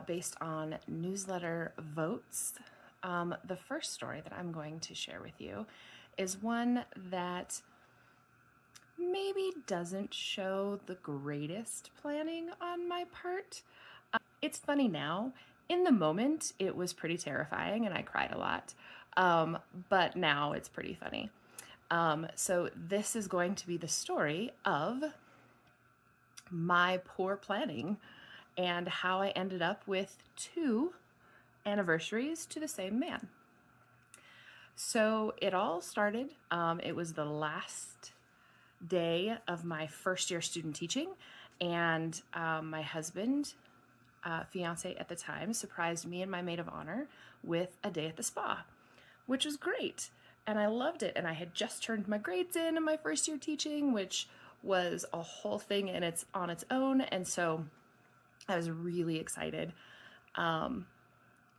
based on newsletter votes. The first story that I'm going to share with you is one that maybe doesn't show the greatest planning on my part. It's funny now. In the moment, it was pretty terrifying and I cried a lot. But now it's pretty funny. So this is going to be the story of my poor planning and how I ended up with 2 anniversaries to the same man. So it all started, it was the last day of my first year student teaching, and my husband, fiance at the time, surprised me and my maid of honor with a day at the spa, which was great. And I loved it. And I had just turned my grades in my first year teaching, which was a whole thing and it's on its own. And so I was really excited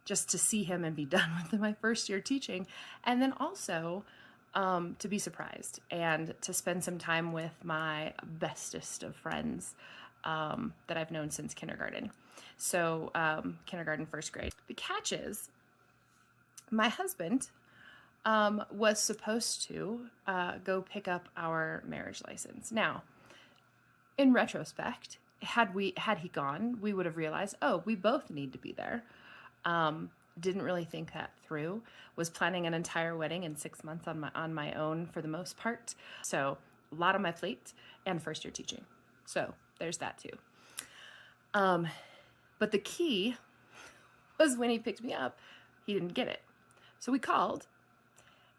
just to see him and be done with my first year teaching. And then also to be surprised and to spend some time with my bestest of friends that I've known since kindergarten. So kindergarten, first grade. The catch is my husband was supposed to go pick up our marriage license. Now, in retrospect, had he gone, we would have realized, oh, we both need to be there. Didn't really think that through. Was planning an entire wedding in 6 months on my own for the most part. So a lot on my plate and first year teaching. So there's that too. But the key was when he picked me up, he didn't get it. So we called.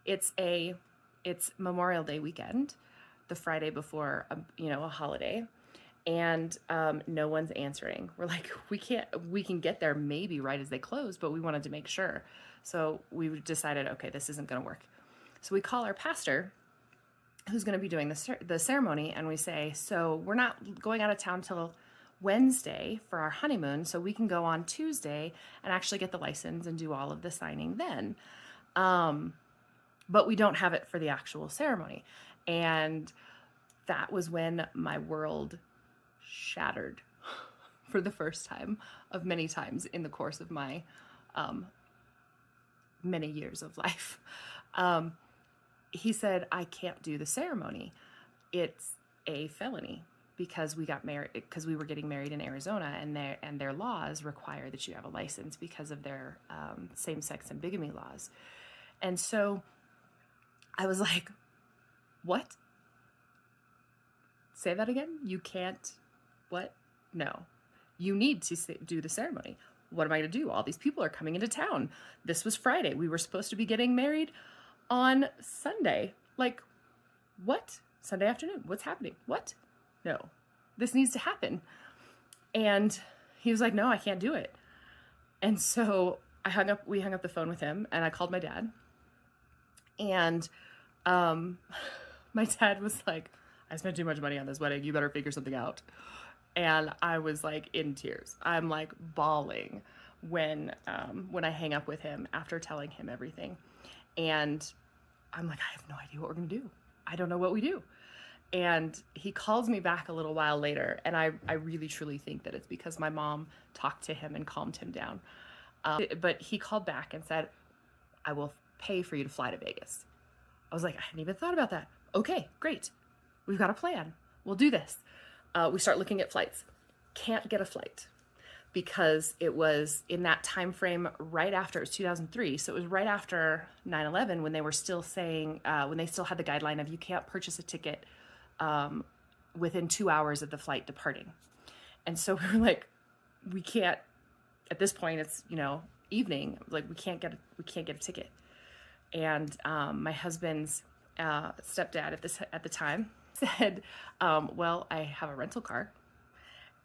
It's Memorial Day weekend, the Friday before a holiday, and no one's answering. We're like, we can get there maybe right as they close, but we wanted to make sure. So we decided, okay, this isn't going to work. So we call our pastor, who's going to be doing the ceremony, and we say, so we're not going out of town till Wednesday for our honeymoon, so we can go on Tuesday and actually get the license and do all of the signing then. But we don't have it for the actual ceremony. And that was when my world shattered for the first time of many times in the course of my many years of life. He said, I can't do the ceremony. It's a felony because we got married, because we were getting married in Arizona, and their laws require that you have a license because of their same-sex and bigamy laws. And so I was like, what? Say that again? You can't, what? No. You need to do the ceremony. What am I going to do? All these people are coming into town. This was Friday. We were supposed to be getting married on Sunday. Like, what? Sunday afternoon. What's happening? What? No. This needs to happen. And he was like, no, I can't do it. And so we hung up the phone with him, and I called my dad. And my dad was like, I spent too much money on this wedding. You better figure something out. And I was like in tears. I'm like bawling when I hang up with him after telling him everything. And I'm like, I have no idea what we're going to do. I don't know what we do. And he calls me back a little while later. And I really, truly think that it's because my mom talked to him and calmed him down. But he called back and said, I will pay for you to fly to Vegas. I was like, I hadn't even thought about that. Okay, great. We've got a plan. We'll do this. We start looking at flights. Can't get a flight because it was in that time frame right after, it was 2003. So it was right after 9/11 when they were still saying, when they still had the guideline of you can't purchase a ticket within 2 hours of the flight departing. And so we were like, we can't, at this point it's, evening, like we can't get a ticket. And my husband's stepdad at the time said, well, I have a rental car.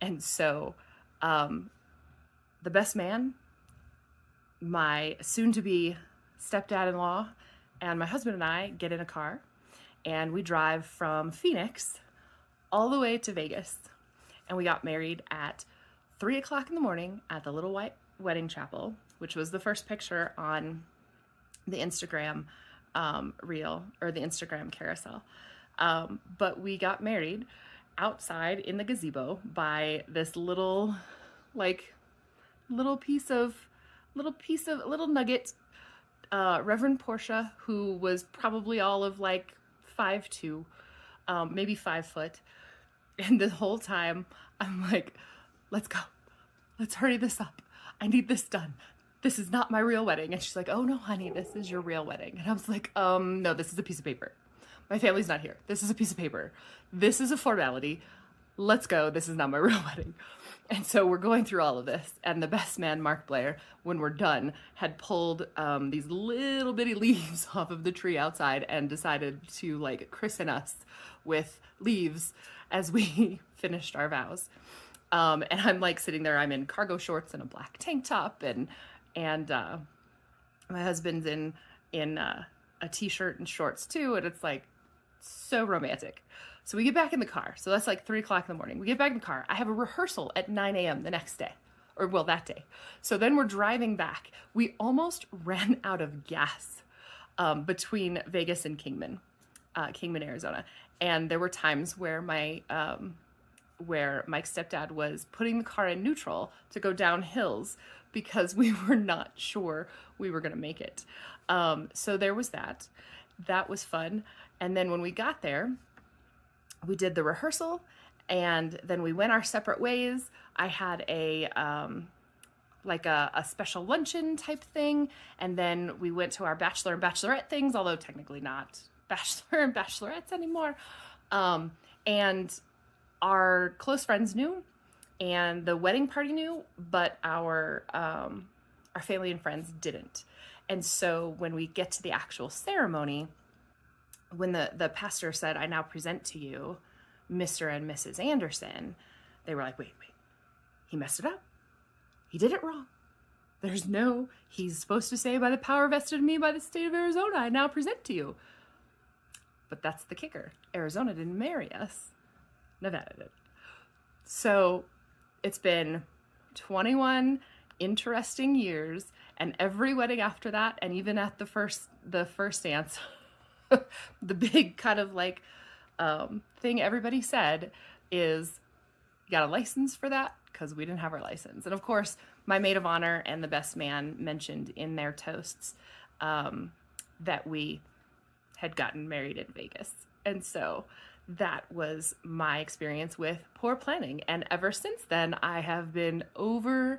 And so the best man, my soon-to-be stepdad-in-law, and my husband and I get in a car, and we drive from Phoenix all the way to Vegas. And we got married at 3 o'clock in the morning at the Little White Wedding Chapel, which was the first picture on the Instagram reel, or the Instagram carousel. But we got married outside in the gazebo by this little, like, little piece of little nugget. Reverend Portia, who was probably all of like 5'2", maybe 5 foot. And the whole time I'm like, let's go. Let's hurry this up. I need this done. This is not my real wedding. And she's like, oh no, honey, this is your real wedding. And I was like, no, this is a piece of paper. My family's not here. This is a piece of paper. This is a formality. Let's go. This is not my real wedding. And so we're going through all of this, and the best man, Mark Blair, when we're done, had pulled these little bitty leaves off of the tree outside and decided to like christen us with leaves as we finished our vows. And I'm like sitting there, I'm in cargo shorts and a black tank top, and my husband's in a t-shirt and shorts too, and it's like so romantic. So we get back in the car. So that's like 3 o'clock in the morning. We get back in the car. I have a rehearsal at 9 a.m. the next day, or well, that day. So then we're driving back. We almost ran out of gas between Vegas and Kingman, Arizona. And there were times where where Mike's stepdad was putting the car in neutral to go down hills because we were not sure we were going to make it. So there was that. That was fun. And then when we got there, we did the rehearsal, and then we went our separate ways. I had a special luncheon type thing, and then we went to our bachelor and bachelorette things, although technically not bachelor and bachelorettes anymore. And our close friends knew, and the wedding party knew, but our family and friends didn't. And so when we get to the actual ceremony, when the pastor said, I now present to you Mr. and Mrs. Anderson, they were like, wait, he messed it up. He did it wrong. He's supposed to say, by the power vested in me by the state of Arizona, I now present to you. But that's the kicker. Arizona didn't marry us. Nevada did. So it's been 21 interesting years, and every wedding after that, and even at the first dance, the big kind of like thing everybody said is, you got a license for that? Because we didn't have our license. And of course, my maid of honor and the best man mentioned in their toasts that we had gotten married in Vegas. And so that was my experience with poor planning. And ever since then, I have been way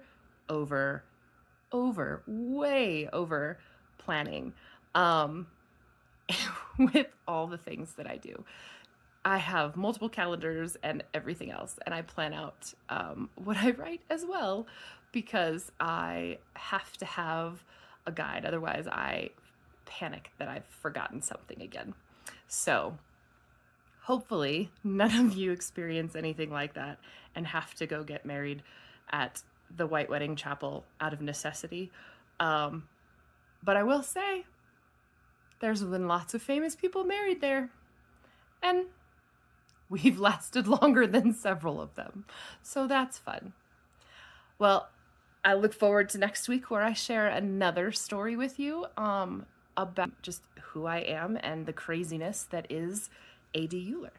over planning. With all the things that I do. I have multiple calendars and everything else, and I plan out what I write as well, because I have to have a guide. Otherwise, I panic that I've forgotten something again. So hopefully none of you experience anything like that and have to go get married at the White Wedding Chapel out of necessity. But I will say, there's been lots of famous people married there, and we've lasted longer than several of them. So that's fun. Well, I look forward to next week, where I share another story with you about just who I am and the craziness that is A.D. Euler.